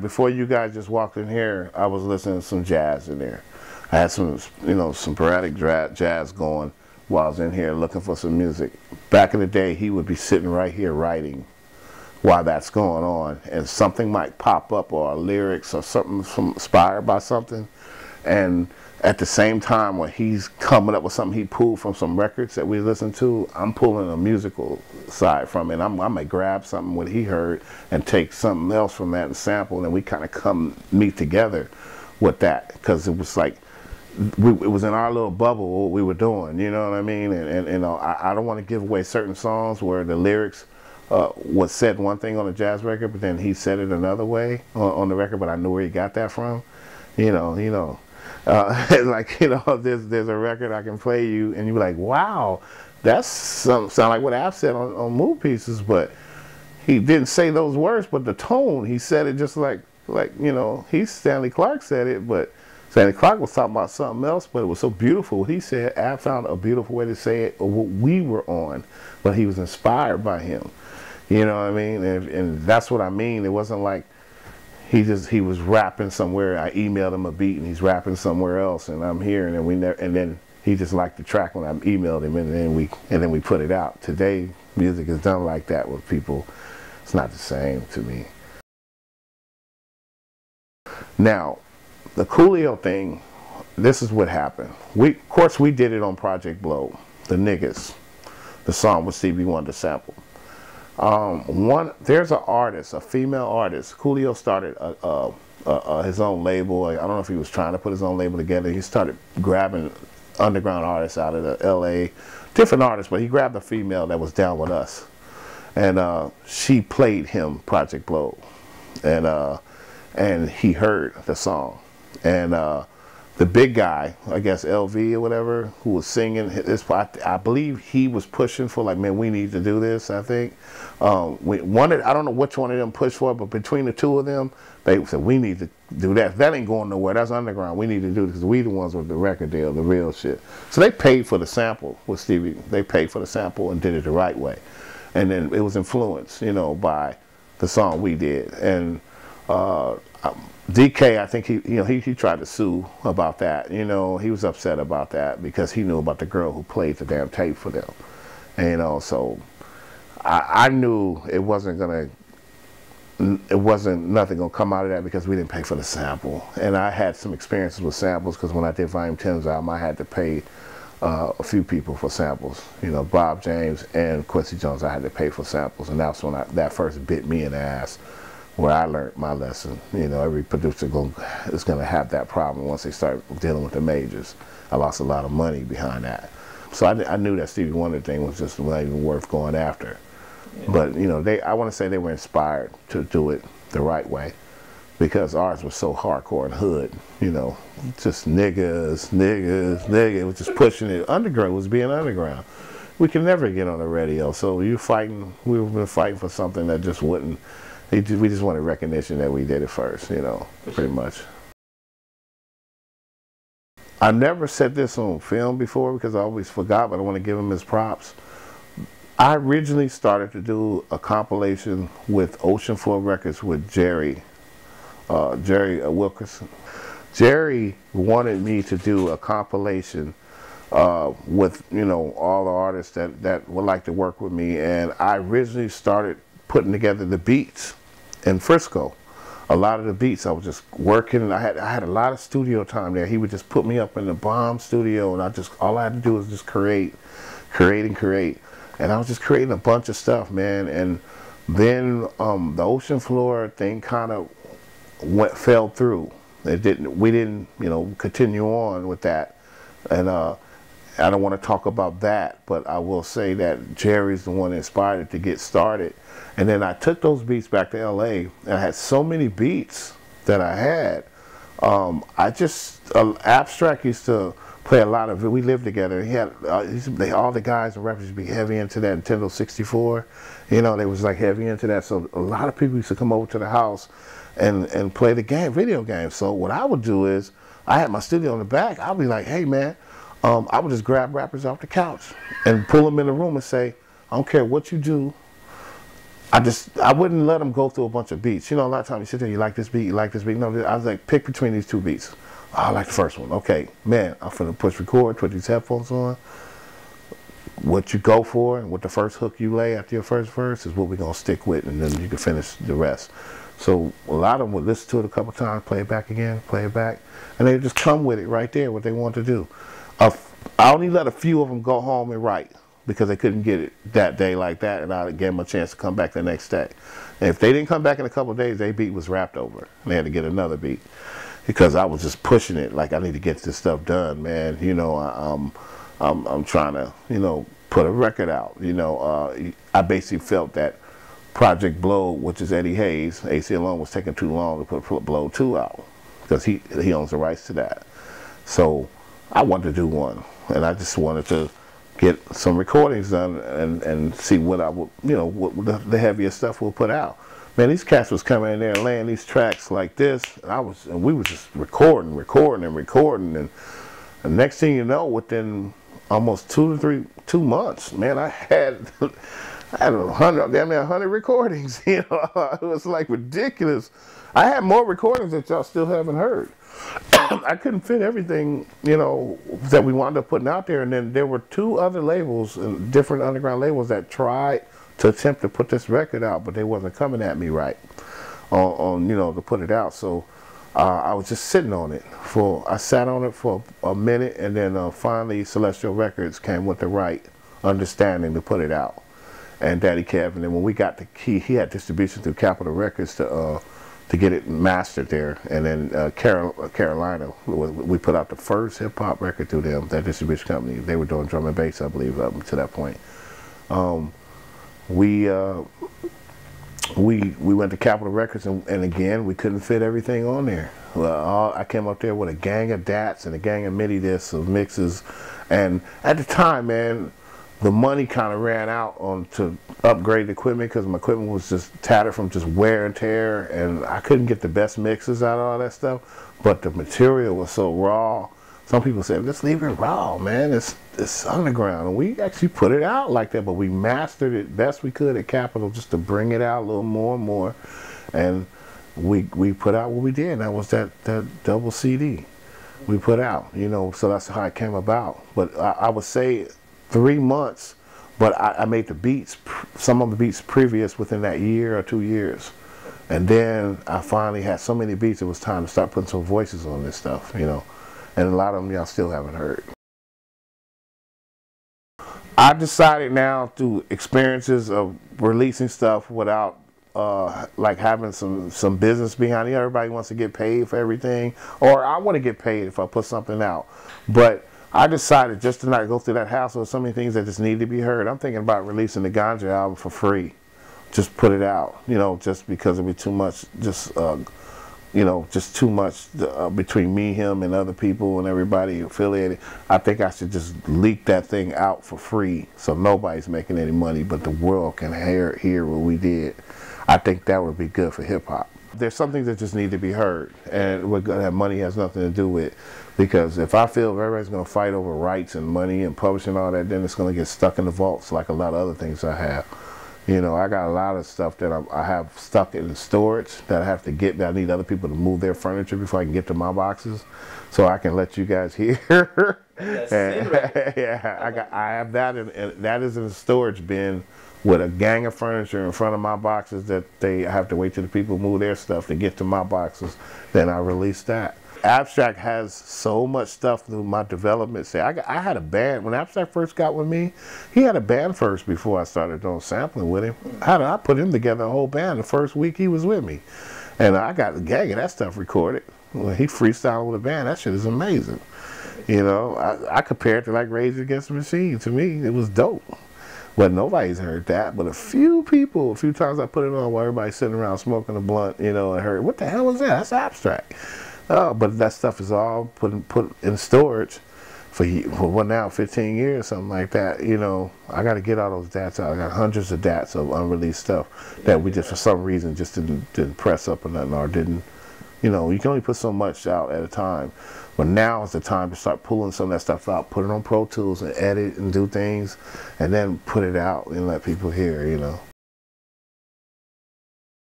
Before you guys just walked in here, I was listening to some jazz in there. I had some, you know, some sporadic jazz going while I was in here looking for some music. Back in the day, he would be sitting right here writing while that's going on, and something might pop up, or lyrics or something inspired by something, and at the same time when he's coming up with something he pulled from some records that we listened to, I'm pulling a musical side from it. I might grab something what he heard and take something else from that and sample, and we kind of meet together with that, because it was like it was in our little bubble what we were doing, you know what I mean? And you know, I don't want to give away certain songs where the lyrics was said one thing on a jazz record, but then he said it another way on the record, but I knew where he got that from. You know. Like, you know, there's a record I can play you and you're like, wow, that's sound like what Av said on Move Pieces, but he didn't say those words, but the tone, he said it just like you know, Stanley Clarke said it, but Stanley Clarke was talking about something else, but it was so beautiful what he said. Av found a beautiful way to say it, or what we were on, but he was inspired by him. You know what I mean? And that's what I mean. It wasn't like he was rapping somewhere. I emailed him a beat and he's rapping somewhere else, and I'm here, and then he just liked the track when I emailed him, and then we put it out. Today, music is done like that with people. It's not the same to me. Now, the Coolio thing, this is what happened. Of course, we did it on Project Blowed, the Niggas, the song with Stevie Wonder sample. There's an artist, a female artist. Coolio started his own label. I don't know if he was trying to put his own label together. He started grabbing underground artists out of the LA, different artists, but he grabbed a female that was down with us. And she played him Project Blowed. And he heard the song. And the big guy, I guess LV or whatever, who was singing this part, I believe he was pushing for, like, man, we need to do this, I think. I don't know which one of them pushed for it, but between the two of them, they said, we need to do that. That ain't going nowhere. That's underground. We need to do this because we the ones with the record deal, the real shit. So they paid for the sample with Stevie. They paid for the sample and did it the right way. And then it was influenced, you know, by the song we did. And DK, I think he tried to sue about that. You know, he was upset about that because he knew about the girl who played the damn tape for them. And, you know, so I knew it wasn't nothing gonna come out of that because we didn't pay for the sample. And I had some experiences with samples because when I did Volume 10's album, I had to pay a few people for samples. You know, Bob James and Quincy Jones, I had to pay for samples, and that's when that first bit me in the ass, where I learned my lesson. You know, every producer is going to have that problem once they start dealing with the majors. I lost a lot of money behind that. So I knew that Stevie Wonder thing was just not even worth going after. Yeah. But, you know, I want to say they were inspired to do it the right way because ours was so hardcore and hood, you know, just niggas. It was just pushing it. Underground was being underground. We could never get on the radio. So we've been fighting for something that just wouldn't. We just wanted recognition that we did it first, you know, pretty much. I never said this on film before because I always forgot, but I want to give him his props. I originally started to do a compilation with Ocean Floor Records with Jerry Wilkerson. Jerry wanted me to do a compilation with, you know, all the artists that would like to work with me, and I originally started putting together the beats in Frisco. A lot of the beats I was just working, and I had a lot of studio time there. He would just put me up in the bomb studio, and all I had to do was just create. And I was just creating a bunch of stuff, man. And then the Ocean Floor thing kind of fell through. We didn't, you know, continue on with that. And I don't want to talk about that, but I will say that Jerry's the one that inspired it to get started. And then I took those beats back to LA, and I had so many beats that I had. Abstract used to play a lot of it. We lived together. He had all the guys and rappers used to be heavy into that Nintendo 64. You know, they was like heavy into that. So a lot of people used to come over to the house and play the video games. So what I would do is I had my studio in the back. I'd be like, hey man, I would just grab rappers off the couch and pull them in the room and say, I don't care what you do. I wouldn't let them go through a bunch of beats. You know, a lot of times you sit there, you like this beat, you like this beat. No, I was like, pick between these two beats. Oh, I like the first one. Okay, man, I'm finna push record, put these headphones on. What you go for and what the first hook you lay after your first verse is what we're gonna stick with, and then you can finish the rest. So a lot of them would listen to it a couple times, play it back again, play it back, and they just come with it right there, what they want to do. I only let a few of them go home and write because they couldn't get it that day like that, and I gave them a chance to come back the next day. And if they didn't come back in a couple of days, their beat was wrapped over. They had to get another beat because I was just pushing it like I need to get this stuff done, man. You know, I'm trying to, you know, put a record out. You know, I basically felt that Project Blow, which is Eddie Hayes, AC Alone, was taking too long to put Blow 2 out because he owns the rights to that. So I wanted to do one, and I just wanted to get some recordings done and see what I would, you know, what the heavier stuff we'll put out. Man, these cats was coming in there and laying these tracks like this, and we was just recording, and the next thing you know, within almost 2 months, man, I had 100 recordings. You know, it was like ridiculous. I had more recordings that y'all still haven't heard. I couldn't fit everything, you know, that we wound up putting out there. And then there were 2 other labels, different underground labels, that tried to attempt to put this record out, but they wasn't coming at me right on you know, to put it out. So I was just sitting on it I sat on it for a minute, and then finally Celestial Records came with the right understanding to put it out. And Daddy Kev, and then when we got the key, he had distribution through Capitol Records to get it mastered there. And then Carolina, we put out the first hip hop record through them, that distribution company. They were doing drum and bass, I believe, up to that point. We went to Capitol Records, and again, we couldn't fit everything on there. I came up there with a gang of DATs and a gang of MIDI discs of mixes, and at the time, man, the money kind of ran out to upgrade the equipment because my equipment was just tattered from just wear and tear, and I couldn't get the best mixes out of all that stuff. But the material was so raw. Some people said, let's leave it raw, man. It's underground. And we actually put it out like that, but we mastered it best we could at Capitol just to bring it out a little more and more. And we put out what we did, and that was that double CD we put out, you know. So that's how it came about. But I would say 3 months, but I made the beats, some of the beats previous within that year or 2 years. And then I finally had so many beats, it was time to start putting some voices on this stuff, you know. And a lot of them y'all still haven't heard. I decided now through experiences of releasing stuff without like having some business behind it. Everybody wants to get paid for everything, or I want to get paid if I put something out. But I decided just to not go through that hassle with so many things that just need to be heard. I'm thinking about releasing the Ganja album for free. Just put it out, you know, just because it'd be too much, just, you know, just too much between me, him, and other people and everybody affiliated. I think I should just leak that thing out for free so nobody's making any money, but the world can hear what we did. I think that would be good for hip hop. There's some things that just need to be heard, and what that money has nothing to do with. Because if I feel everybody's going to fight over rights and money and publishing and all that, then it's going to get stuck in the vaults like a lot of other things I have. You know, I got a lot of stuff that I have stuck in storage that I have to get, that I need other people to move their furniture before I can get to my boxes, so I can let you guys hear. Yeah, I have that, and that is in a storage bin with a gang of furniture in front of my boxes that I have to wait till the people move their stuff to get to my boxes. Then I release that. Abstract has so much stuff through my development. Say, I had a band when Abstract first got with me. He had a band first before I started doing sampling with him. I put him together a whole band the first week he was with me, and I got a gang of that stuff recorded. When he freestyled with a band, that shit is amazing. You know, I compare it to like Rage Against the Machine. To me, it was dope. But nobody's heard that. But a few people, a few times I put it on while everybody's sitting around smoking a blunt, you know, and heard, what the hell was that? That's Abstract. But that stuff is all put in storage for what now, 15 years, something like that. You know, I got to get all those DATs out. I got hundreds of DATs of unreleased stuff that we just, for some reason, just didn't press up or nothing, or didn't You know, you can only put so much out at a time. But now is the time to start pulling some of that stuff out, put it on Pro Tools and edit and do things, and then put it out and let people hear, you know.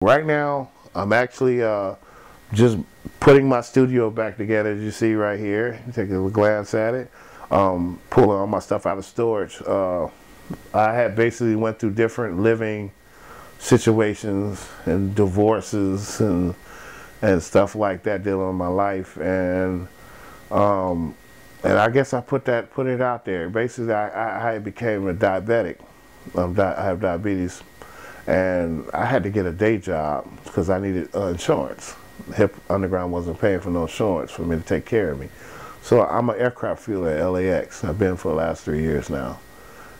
Right now, I'm actually just putting my studio back together, as you see right here. Take a glance at it. Pulling all my stuff out of storage. I had basically went through different living situations and divorces and stuff like that dealing with my life, and I guess I put it out there. Basically, I became a diabetic. I have diabetes, and I had to get a day job because I needed insurance. HIP Underground wasn't paying for no insurance for me to take care of me. So I'm an aircraft fueler at LAX. I've been for the last 3 years now.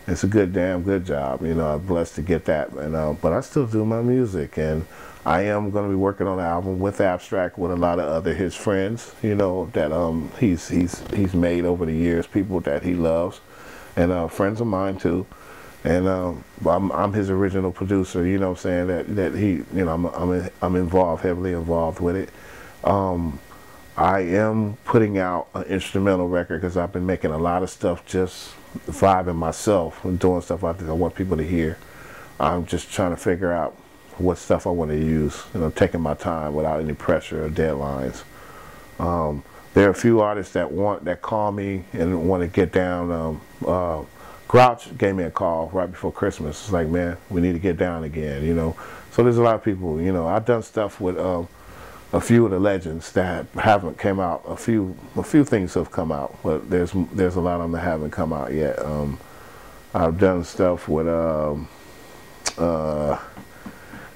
It's a damn good job. You know, I'm blessed to get that. And but I still do my music, and I am going to be working on an album with Abstract with a lot of other his friends. You know, that he's made over the years, people that he loves, and friends of mine too. And I'm his original producer. You know what I'm saying? That he, you know, I'm involved, heavily involved with it. I am putting out an instrumental record because I've been making a lot of stuff just vibing myself and doing stuff out there I want people to hear. I'm just trying to figure out what stuff I want to use, you know, taking my time without any pressure or deadlines. There are a few artists that call me and want to get down. Grouch gave me a call right before Christmas. It's like, man, we need to get down again, you know. So there's a lot of people, you know. I've done stuff with a few of the legends that haven't came out. A few things have come out, but there's a lot of them that haven't come out yet. I've done stuff with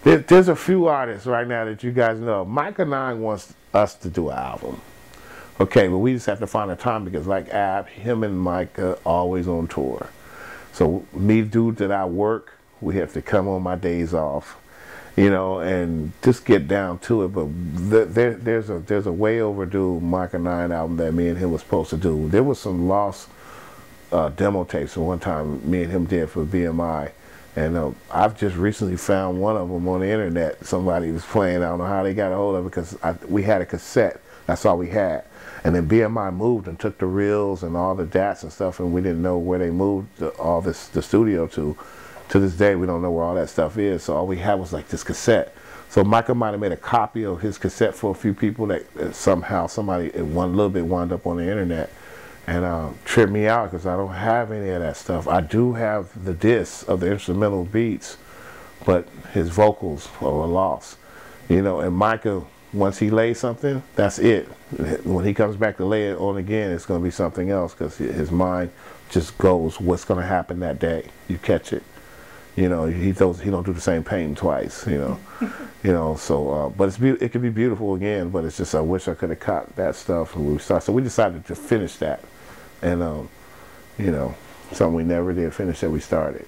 there's a few artists right now that you guys know. Micah 9 wants us to do an album. Okay, but we just have to find a time because like Ab, him and Micah always on tour. So me, dude, that I work, we have to come on my days off, you know, and just get down to it. But there's a way overdue Micah 9 album that me and him was supposed to do. There was some lost demo tapes at one time me and him did for BMI. And I've just recently found one of them on the internet. Somebody was playing. I don't know how they got a hold of it because we had a cassette. That's all we had. And then BMI moved and took the reels and all the DATs and stuff, and we didn't know where they moved the studio to. To this day, we don't know where all that stuff is. So all we had was like this cassette. So Michael might have made a copy of his cassette for a few people that somehow somebody one little bit wound up on the internet. And tripped me out because I don't have any of that stuff. I do have the discs of the instrumental beats, but his vocals are lost. You know, and Micah, once he lays something, that's it. When he comes back to lay it on again, it's going to be something else because his mind just goes, what's going to happen that day? You catch it. You know, he don't do the same painting twice. You know, you know. So, but it could be beautiful again. But it's just I wish I could have caught that stuff when we started. So we decided to finish that. And, you know, something we never did finish that we started.